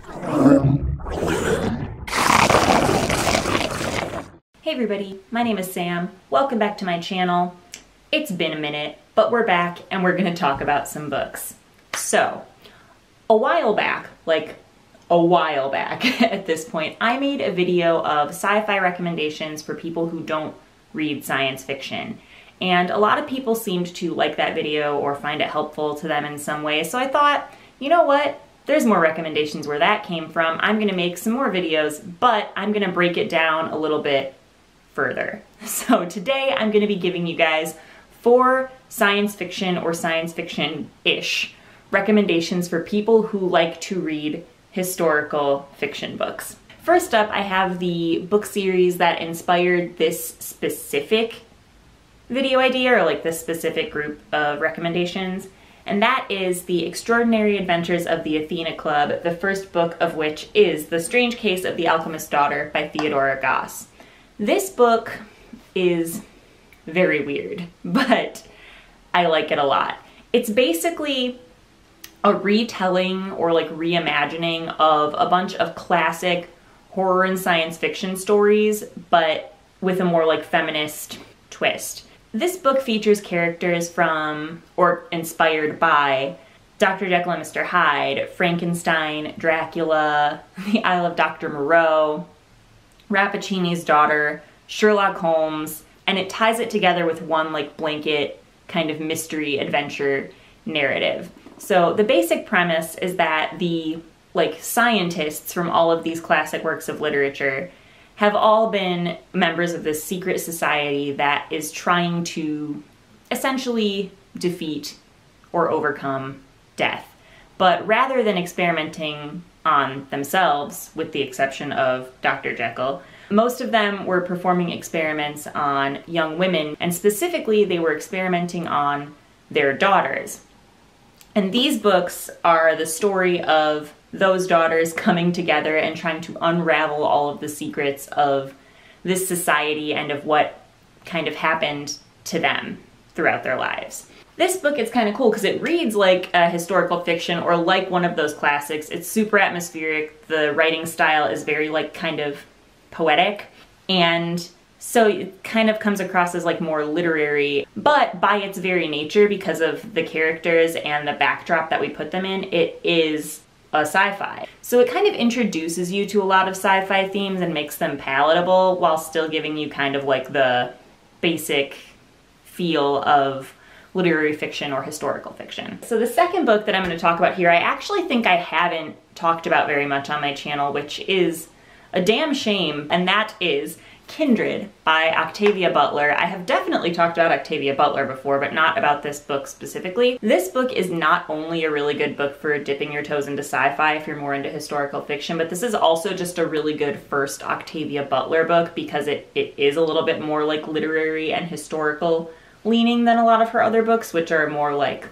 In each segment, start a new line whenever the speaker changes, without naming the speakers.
Hey everybody, my name is Sam. Welcome back to my channel. It's been a minute, but we're back and we're gonna talk about some books. So, a while back at this point, I made a video of sci-fi recommendations for people who don't read science fiction. And a lot of people seemed to like that video or find it helpful to them in some way. So I thought, you know what? There's more recommendations where that came from. I'm gonna make some more videos, but I'm gonna break it down a little bit further. So today I'm gonna be giving you guys 4 science fiction or science fiction-ish recommendations for people who like to read historical fiction books. First up, I have the book series that inspired this specific video idea, or like this specific group of recommendations, and that is The Extraordinary Adventures of the Athena Club, the first book of which is The Strange Case of the Alchemist's Daughter by Theodora Goss. This book is very weird, but I like it a lot. It's basically a retelling or like reimagining of a bunch of classic horror and science fiction stories, but with a more like feminist twist. This book features characters from, or inspired by, Dr. Jekyll and Mr. Hyde, Frankenstein, Dracula, The Isle of Dr. Moreau, Rappaccini's Daughter, Sherlock Holmes, and it ties it together with one like blanket kind of mystery adventure narrative. So the basic premise is that the like scientists from all of these classic works of literature have all been members of this secret society that is trying to essentially defeat or overcome death. But rather than experimenting on themselves, with the exception of Dr. Jekyll, most of them were performing experiments on young women, and specifically they were experimenting on their daughters. And these books are the story of those daughters coming together and trying to unravel all of the secrets of this society and of what kind of happened to them throughout their lives. This book is kind of cool because it reads like a historical fiction or like one of those classics. It's super atmospheric. The writing style is very like kind of poetic, and so it kind of comes across as like more literary, but by its very nature, because of the characters and the backdrop that we put them in, it is a sci-fi. So it kind of introduces you to a lot of sci-fi themes and makes them palatable while still giving you kind of like the basic feel of literary fiction or historical fiction. So the second book that I'm going to talk about here, I actually think I haven't talked about very much on my channel, which is a damn shame, and that is Kindred by Octavia Butler. I have definitely talked about Octavia Butler before, but not about this book specifically. This book is not only a really good book for dipping your toes into sci-fi if you're more into historical fiction, but this is also just a really good first Octavia Butler book because it is a little bit more like literary and historical leaning than a lot of her other books, which are more like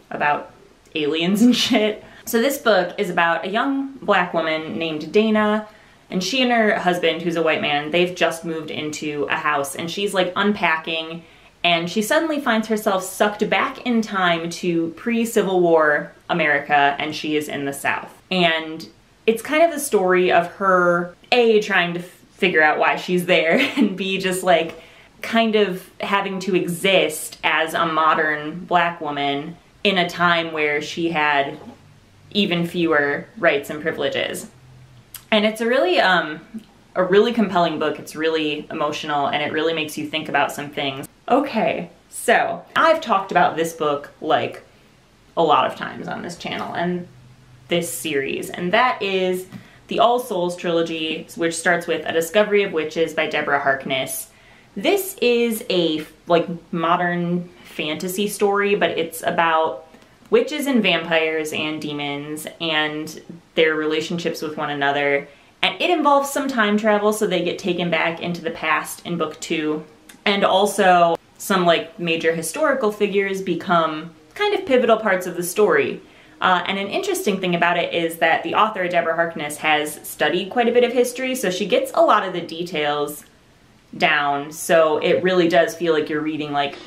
about aliens and shit. So this book is about a young black woman named Dana, and she and her husband, who's a white man, they've just moved into a house, and she's like unpacking, and she suddenly finds herself sucked back in time to pre-Civil War America, and she is in the South. And it's kind of the story of her, A, trying to figure out why she's there, and B, just like kind of having to exist as a modern black woman in a time where she had even fewer rights and privileges. And it's a really compelling book. It's really emotional, and it really makes you think about some things. Okay, so I've talked about this book like a lot of times on this channel and this series, and that is the All Souls trilogy, which starts with A Discovery of Witches by Deborah Harkness. This is a like modern fantasy story, but it's about witches and vampires and demons and their relationships with one another. And it involves some time travel, so they get taken back into the past in book 2. And also some like major historical figures become kind of pivotal parts of the story. And an interesting thing about it is that the author, Deborah Harkness, has studied quite a bit of history, so she gets a lot of the details down, so it really does feel like you're reading like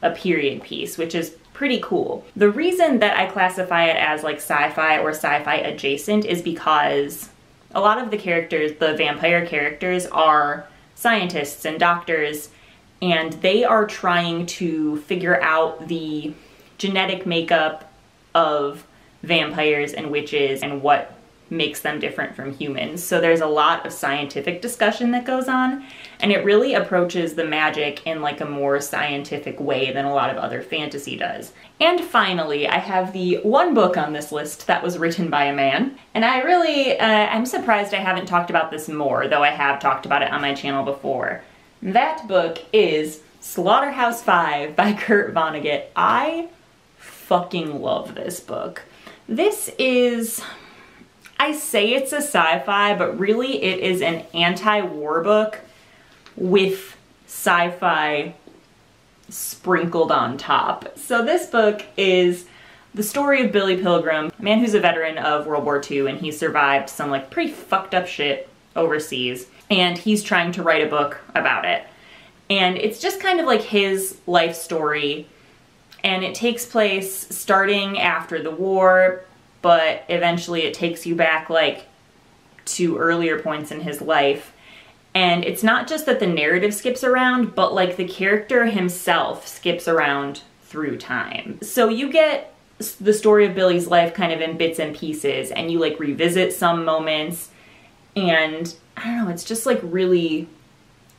a period piece, which is pretty cool. The reason that I classify it as like sci-fi or sci-fi adjacent is because a lot of the characters, the vampire characters, are scientists and doctors, and they are trying to figure out the genetic makeup of vampires and witches and what makes them different from humans. So there's a lot of scientific discussion that goes on, and it really approaches the magic in like a more scientific way than a lot of other fantasy does. And finally, I have the one book on this list that was written by a man, and I really, I'm surprised I haven't talked about this more, though I have talked about it on my channel before. That book is Slaughterhouse-Five by Kurt Vonnegut. I fucking love this book. This is, I say it's a sci-fi, but really it is an anti-war book with sci-fi sprinkled on top. So this book is the story of Billy Pilgrim, a man who's a veteran of World War II, and he survived some like pretty fucked up shit overseas, and he's trying to write a book about it. And it's just kind of like his life story, and it takes place starting after the war, but eventually it takes you back like to earlier points in his life. And it's not just that the narrative skips around, but like the character himself skips around through time. So you get the story of Billy's life kind of in bits and pieces, and you like revisit some moments, and I don't know, it's just like really,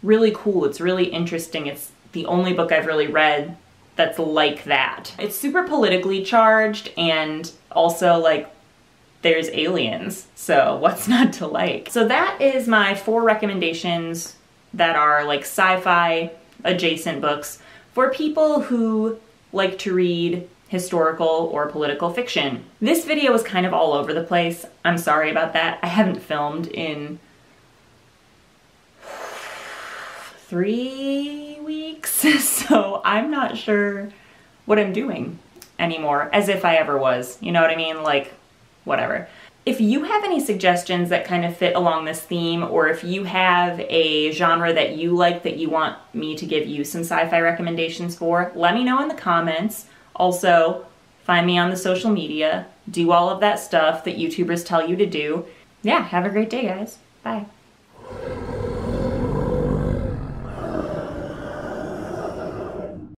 really cool. It's really interesting. It's the only book I've really read that's like that. It's super politically charged, and also like there's aliens, so what's not to like? So that is my 4 recommendations that are like sci-fi adjacent books for people who like to read historical or political fiction. This video was kind of all over the place. I'm sorry about that. I haven't filmed in 3 weeks, so I'm not sure what I'm doing anymore, as if I ever was. You know what I mean? Like, whatever. If you have any suggestions that kind of fit along this theme, or if you have a genre that you like that you want me to give you some sci-fi recommendations for, let me know in the comments. Also, find me on the social media, do all of that stuff that YouTubers tell you to do. Yeah, have a great day, guys. Bye.